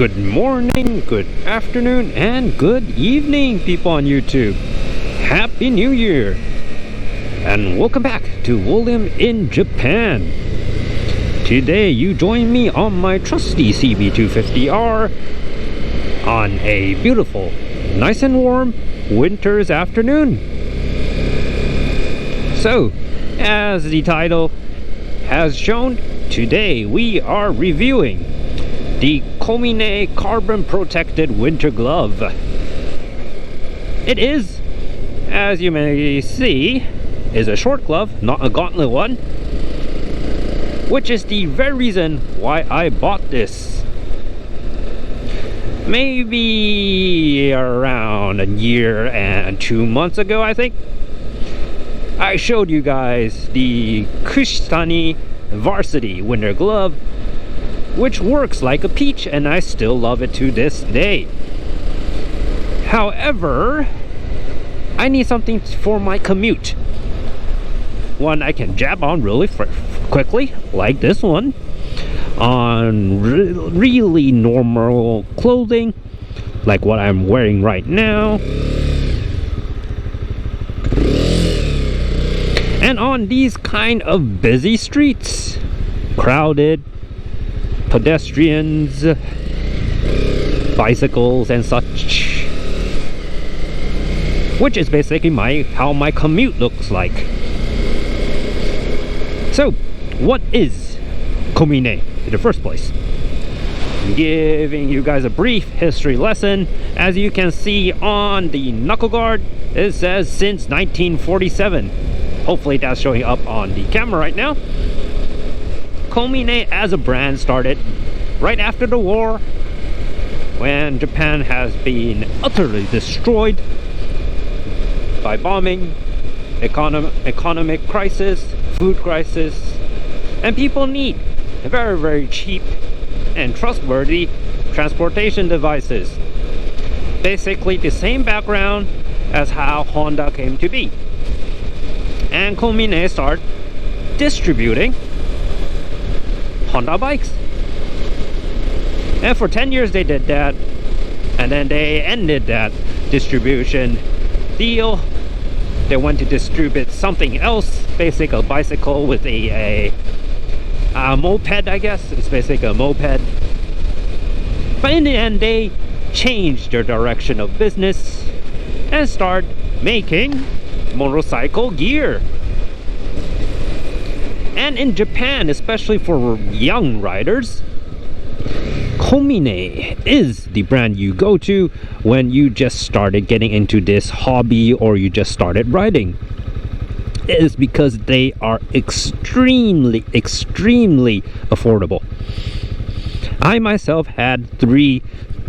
Good morning, good afternoon, and good evening, people on YouTube. Happy New Year! And welcome back to William in Japan. Today you join me on my trusty CB250R on a beautiful, nice and warm winter's afternoon. So, as the title has shown, today we are reviewing the Komine carbon protected winter glove. It is, as you may see, is a short glove, not a gauntlet one, which is the very reason why I bought this. Maybe around a year and 2 months ago, I think, I showed you guys the Kushitani Varsity winter glove, which works like a peach, and I still love it to this day. However, I need something for my commute. One I can jab on really quickly, like this one, on really normal clothing, like what I'm wearing right now, and on these kind of busy streets, crowded, pedestrians, bicycles and such, which is basically how my commute looks like. So, what is Komine in the first place? Giving you guys a brief history lesson. As you can see on the knuckle guard, it says since 1947. Hopefully that's showing up on the camera right now. Komine as a brand started right after the war, when Japan has been utterly destroyed by bombing, economic crisis, food crisis, and people need very, very cheap and trustworthy transportation devices. Basically the same background as how Honda came to be. And Komine started distributing Honda bikes, and for 10 years they did that, and then they ended that distribution deal. They went to distribute something else, basically a bicycle with a moped, I guess. It's basically a moped. But in the end they changed their direction of business and started making motorcycle gear. And in Japan, especially for young riders, Komine is the brand you go to when you just started getting into this hobby or you just started riding. It is because they are extremely affordable. I myself had 3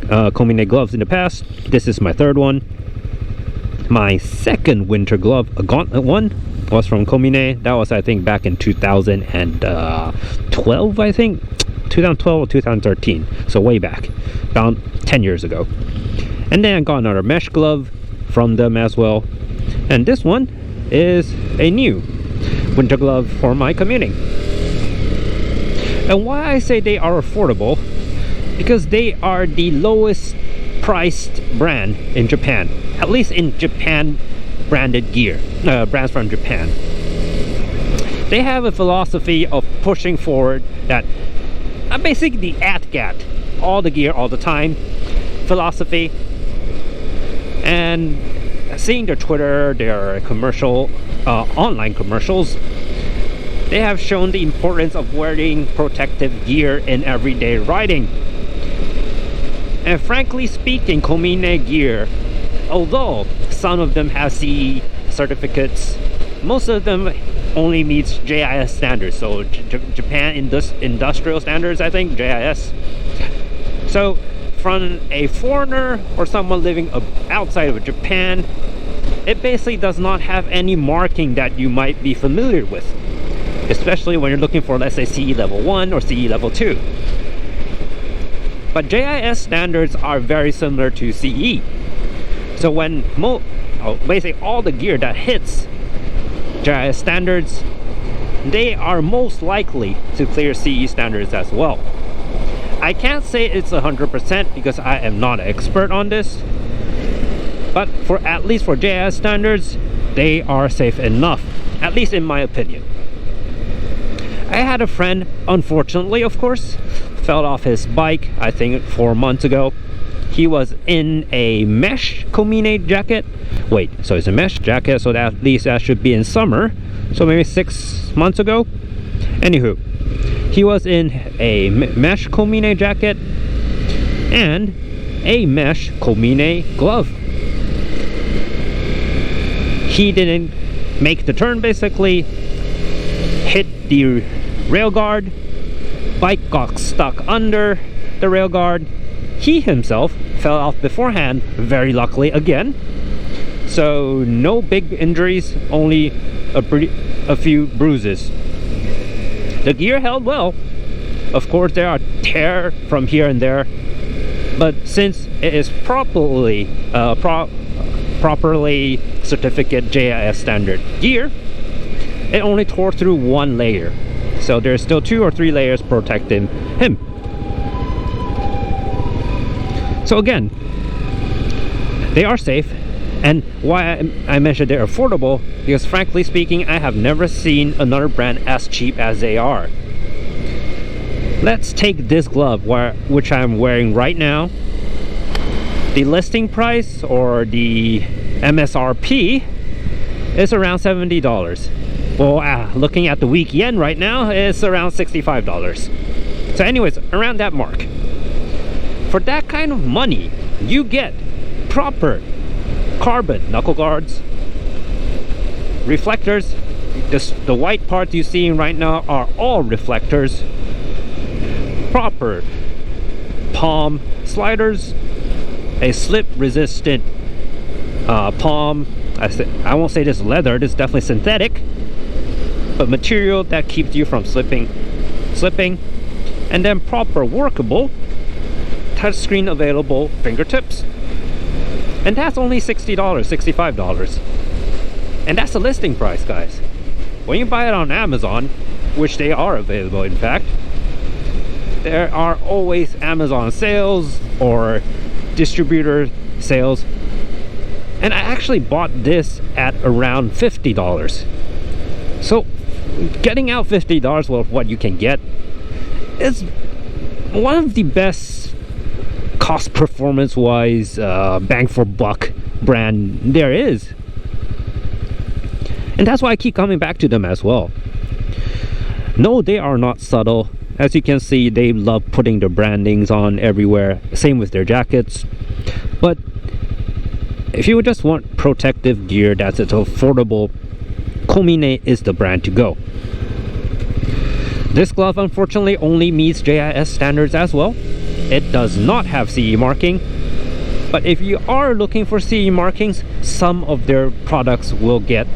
Komine gloves in the past. This is my 3rd one. My 2nd winter glove, a gauntlet one, was from Komine. That was, I think, back in 2012, I think. 2012 or 2013. So way back. About 10 years ago. And then I got another mesh glove from them as well. And this one is a new winter glove for my commuting. And why I say they are affordable, because they are the lowest priced brand in Japan. At least in Japan branded gear, brands from Japan. They have a philosophy of pushing forward that basically the ATGAT, all the gear all the time philosophy. And seeing their Twitter, their commercial, online commercials, they have shown the importance of wearing protective gear in everyday riding. And frankly speaking, Komine gear, although some of them have CE certificates, most of them only meets JIS standards, so Japan Industrial Standards, I think, JIS. So from a foreigner or someone living outside of Japan, it basically does not have any marking that you might be familiar with, especially when you're looking for, let's say, CE level 1 or CE level 2. But JIS standards are very similar to CE. So when basically all the gear that hits JIS standards, they are most likely to clear CE standards as well. I can't say it's 100% because I am not an expert on this, but for at least for JIS standards, they are safe enough, at least in my opinion. I had a friend, unfortunately of course, fell off his bike, I think 4 months ago. He was in a mesh Komine jacket. Wait, so it's a mesh jacket, so that at least that should be in summer, so maybe 6 months ago. Anywho, he was in a mesh Komine jacket and a mesh Komine glove. He didn't make the turn, basically hit the rail guard, bike got stuck under the rail guard. He himself fell off beforehand, very luckily again. So no big injuries, only a few bruises. The gear held well. Of course there are tears from here and there, but since it is properly certificate JIS standard gear, it only tore through one layer, so there's still 2 or 3 layers protecting him. So again, they are safe. And why I mentioned they're affordable, because frankly speaking, I have never seen another brand as cheap as they are. Let's take this glove, which I'm wearing right now. The listing price, or the MSRP, is around $70. Well, looking at the weak yen right now, it's around $65. So anyways, around that mark. For that kind of money, you get proper carbon knuckle guards, reflectors. The white part you see right now are all reflectors, proper palm sliders, a slip resistant palm. I won't say this leather, this is definitely synthetic, but material that keeps you from slipping, and then proper workable touchscreen available fingertips. And that's only $60, $65. And that's the listing price, guys. When you buy it on Amazon, which they are available in fact, there are always Amazon sales or distributor sales. And I actually bought this at around $50. So getting out $50 with what you can get is one of the best cost performance wise bang for buck brand there is, and that's why I keep coming back to them as well. No, they are not subtle. As you can see, they love putting their brandings on everywhere, same with their jackets. But if you just want protective gear that's affordable, Komine is the brand to go. This glove unfortunately only meets JIS standards as well. It does not have CE marking, but if you are looking for CE markings, some of their products will get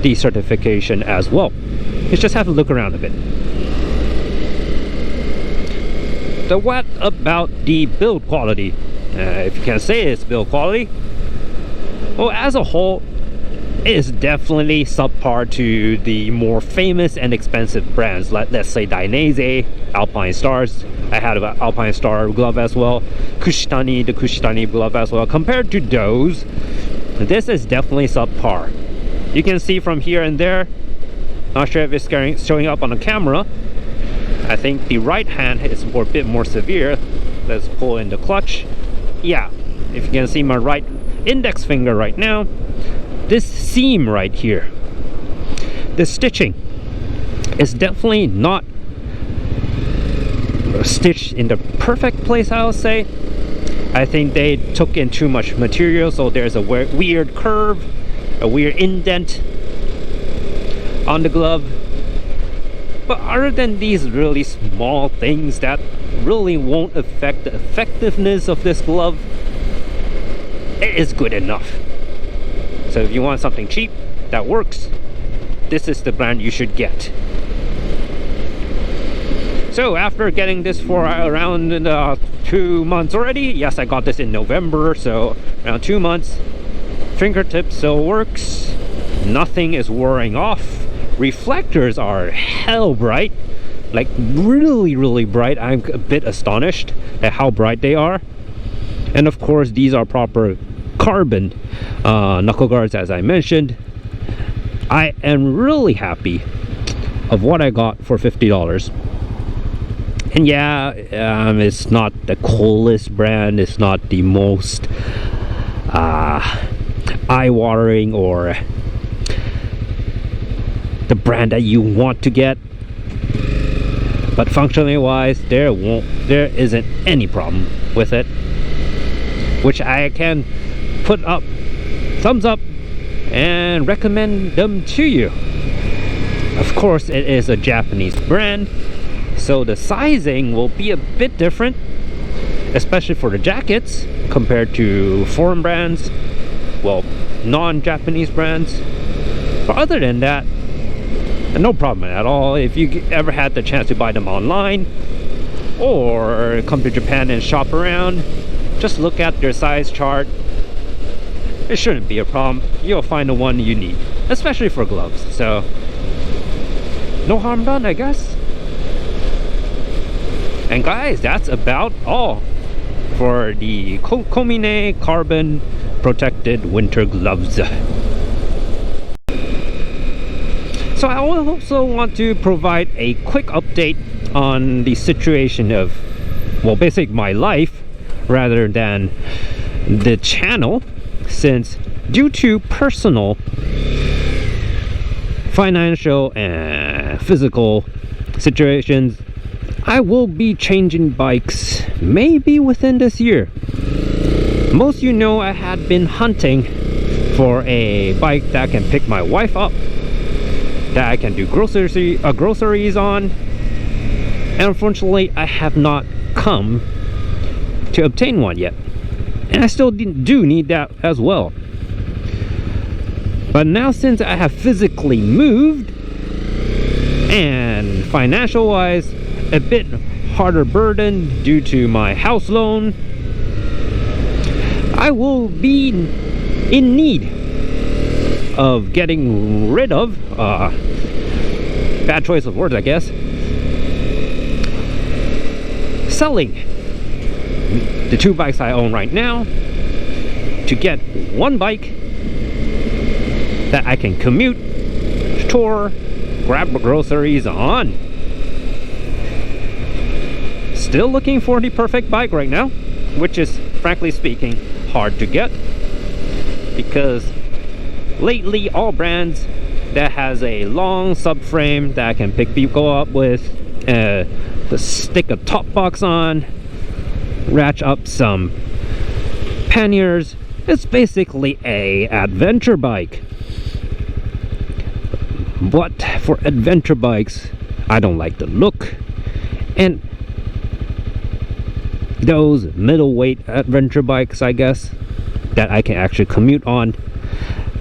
the certification as well. You just have to look around a bit. So what about the build quality? If you can say it's build quality, well, as a whole, it is definitely subpar to the more famous and expensive brands, like let's say Dainese, Alpine Stars. I had an Alpine Star glove as well, the Kushitani glove as well. Compared to those, this is definitely subpar. You can see from here and there, not sure if it's showing up on the camera. I think the right hand is a bit more severe. Let's pull in the clutch. Yeah, if you can see my right index finger right now, this seam right here, the stitching is definitely not stitched in the perfect place, I would say. I think they took in too much material, so there's a weird curve, a weird indent on the glove. But other than these really small things that really won't affect the effectiveness of this glove, it is good enough. So if you want something cheap that works, this is the brand you should get. So after getting this for around 2 months already, yes, I got this in November, so around 2 months, fingertip still works, nothing is wearing off, reflectors are hell bright, like really bright. I'm a bit astonished at how bright they are. And of course, these are proper carbon knuckle guards, as I mentioned. I am really happy of what I got for $50. And yeah, it's not the coolest brand, it's not the most eye-watering or the brand that you want to get, but functionally wise, there isn't any problem with it, which I can put up thumbs up and recommend them to you. Of course, it is a Japanese brand, so the sizing will be a bit different, especially for the jackets compared to foreign brands, well, non-Japanese brands. But other than that, no problem at all. If you ever had the chance to buy them online or come to Japan and shop around, just look at their size chart. It shouldn't be a problem. You'll find the one you need, especially for gloves. So no harm done, I guess. And guys, that's about all for the Komine carbon protected winter gloves. So I also want to provide a quick update on the situation of, well, basically my life rather than the channel, since due to personal, financial and physical situations, I will be changing bikes maybe within this year. Most you know, I had been hunting for a bike that can pick my wife up, that I can do groceries on, and unfortunately I have not come to obtain one yet, and I still do need that as well. But now, since I have physically moved and financial wise a bit harder burden due to my house loan, I will be in need of getting rid of, bad choice of words I guess, selling the two bikes I own right now to get one bike that I can commute, tour, grab groceries on. Still looking for the perfect bike right now, which is, frankly speaking, hard to get, because lately all brands that has a long subframe that I can pick people up with, to stick a top box on, ratchet up some panniers, it's basically a adventure bike. But for adventure bikes, I don't like the look, and those middleweight adventure bikes, I guess, that I can actually commute on,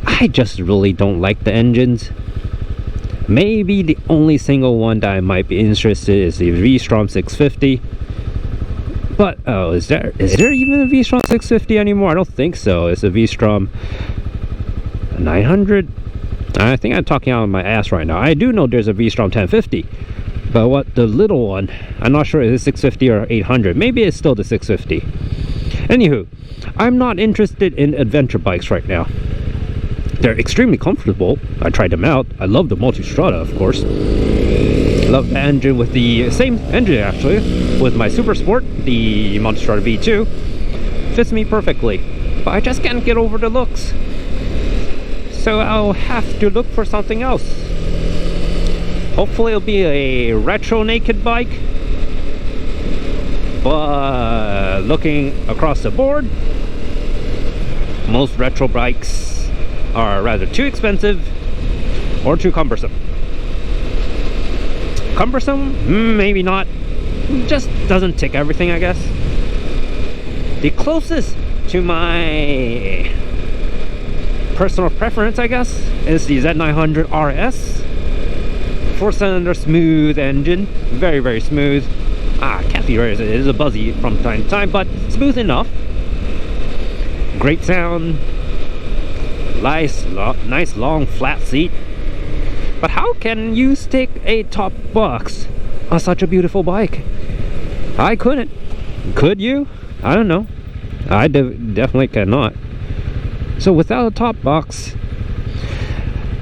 I just really don't like the engines. Maybe the only single one that I might be interested in is the V-Strom 650. But oh, is there even a V-Strom 650 anymore? I don't think so. It's a V-Strom 900. I think I'm talking out of my ass right now. I do know there's a V-Strom 1050, but what the little one, I'm not sure, is it 650 or 800. Maybe it's still the 650. Anywho, I'm not interested in adventure bikes right now. They're extremely comfortable. I tried them out. I love the Multistrada, of course. Love the engine, with the same engine actually with my Super Sport, the Multistrada V2. Fits me perfectly, but I just can't get over the looks. So I'll have to look for something else. Hopefully it'll be a retro naked bike. But looking across the board, most retro bikes are rather too expensive or too cumbersome. Cumbersome? Maybe not. Just doesn't tick everything, I guess. The closest to my personal preference, I guess, is the Z900 RS. 4-cylinder smooth engine, very, very smooth. Can't be raised. It is a buzzy from time to time, but smooth enough. Great sound. Nice long flat seat. But how can you stick a top box on such a beautiful bike. I couldn't. Could you? I don't know. I definitely cannot. So without a top box,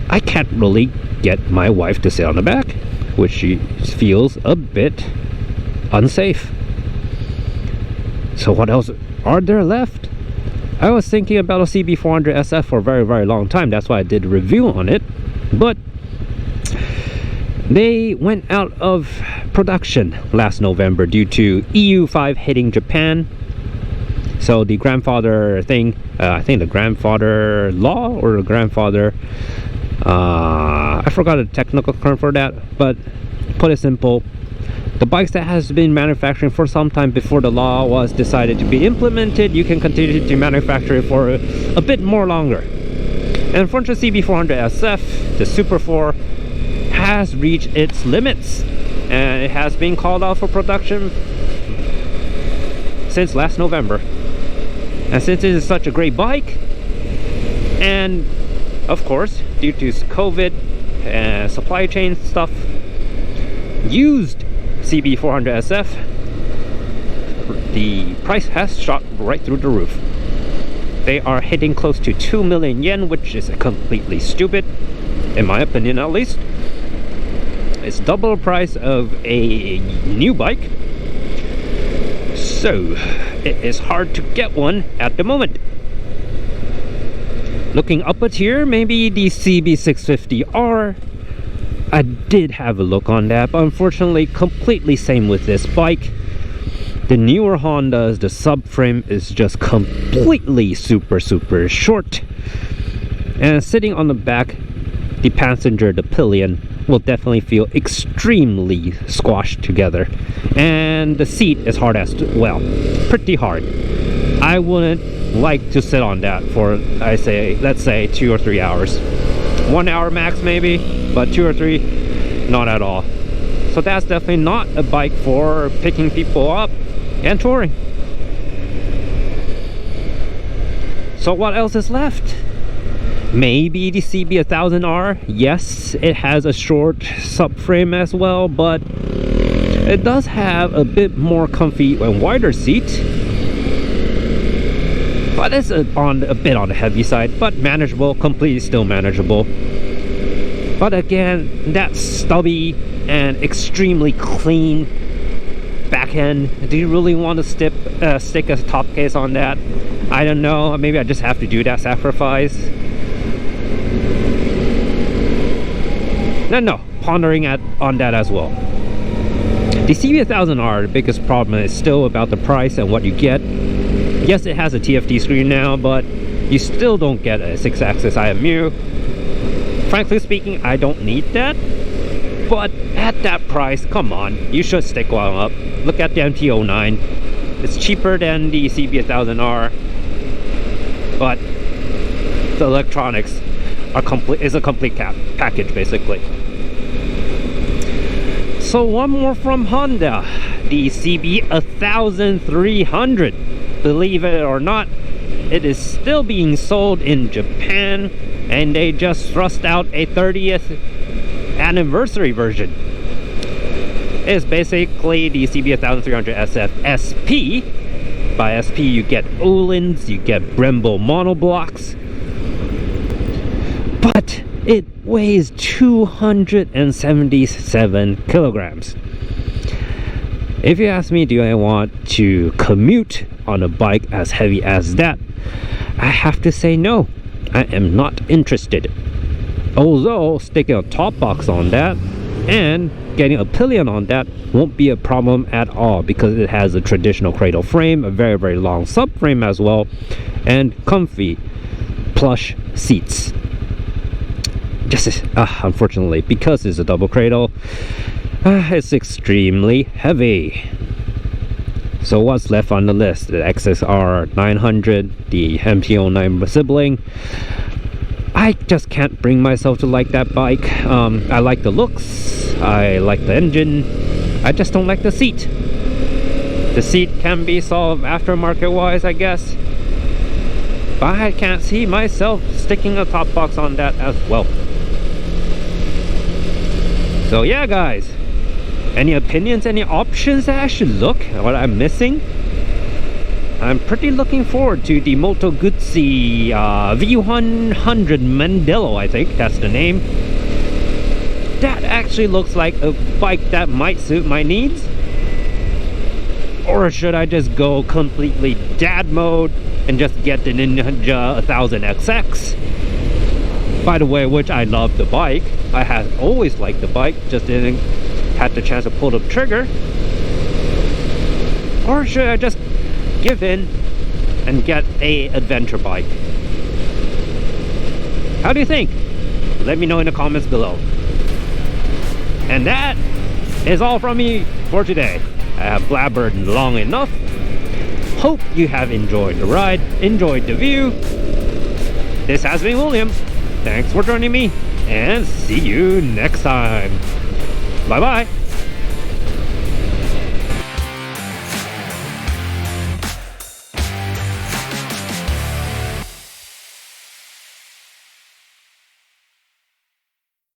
I can't really get my wife to sit on the back, which she feels a bit unsafe. So what else are there left? I was thinking about a CB400 SF for a very, very long time. That's why I did a review on it. But they went out of production last November due to EU5 hitting Japan. So the grandfather thing, I think the grandfather law or the grandfather, I forgot the technical term for that, but put it simple, the bikes that has been manufacturing for some time before the law was decided to be implemented, you can continue to manufacture it for a bit more longer. And for the CB400 SF, the Super 4 has reached its limits, and it has been called out for production since last November. And since it is such a great bike, and of course due to COVID and supply chain stuff, used CB400 SF, the price has shot right through the roof. They are hitting close to 2 million yen, which is completely stupid, in my opinion at least. It's double the price of a new bike, so it is hard to get one at the moment. Looking up at here, maybe the CB650R. I did have a look on that, but unfortunately completely same with this bike. The newer Hondas, the subframe is just completely super short, and sitting on the back, the passenger, the pillion, will definitely feel extremely squashed together, and the seat is hard as well, pretty hard. I wouldn't like to sit on that for, let's say 2 or 3 hours. 1 hour max maybe, but 2 or 3, not at all. So that's definitely not a bike for picking people up and touring. So what else is left? Maybe the CB1000R. Yes, it has a short subframe as well, but it does have a bit more comfy and wider seat. But it's a bit on the heavy side, but manageable, completely still manageable. But again, that stubby and extremely clean back end, do you really want to stick a top case on that? I don't know, maybe I just have to do that sacrifice. No, pondering on that as well. The CB1000R, the biggest problem is still about the price and what you get. Yes, it has a TFT screen now, but you still don't get a 6-axis IMU. Frankly speaking, I don't need that. But at that price, come on, you should stick one up. Look at the MT-09. It's cheaper than the CB1000R, but the electronics is a complete package basically. So one more from Honda, the CB1300. Believe it or not, it is still being sold in Japan, and they just thrust out a 30th anniversary version. It's basically the CB1300 SF SP. By SP you get Öhlins, you get Brembo monoblocks, but it weighs 277 kilograms. If you ask me, do I want to commute on a bike as heavy as that, I have to say no. I am not interested. Although sticking a top box on that and getting a pillion on that won't be a problem at all, because it has a traditional cradle frame, a very long subframe as well, and comfy plush seats. Just unfortunately, because it's a double cradle, it's extremely heavy. So what's left on the list? The XSR 900, the MT-09 sibling. I just can't bring myself to like that bike. I like the looks, I like the engine, I just don't like the seat. The seat can be solved aftermarket wise, I guess, but I can't see myself sticking a top box on that as well. So yeah guys, Any opinions, any options that I should look? What I'm missing? I'm pretty looking forward to the Moto Guzzi V100 Mendello, I think that's the name. That actually looks like a bike that might suit my needs. Or should I just go completely dad mode and just get the Ninja 1000XX? By the way, which I love the bike. I have always liked the bike, just didn't have the chance to pull the trigger. Or should I just give in and get a adventure bike? How do you think? Let me know in the comments below. And that is all from me for today. I have blabbered long enough. Hope you have enjoyed the ride, enjoyed the view. This has been William. Thanks for joining me, and see you next time. Bye bye.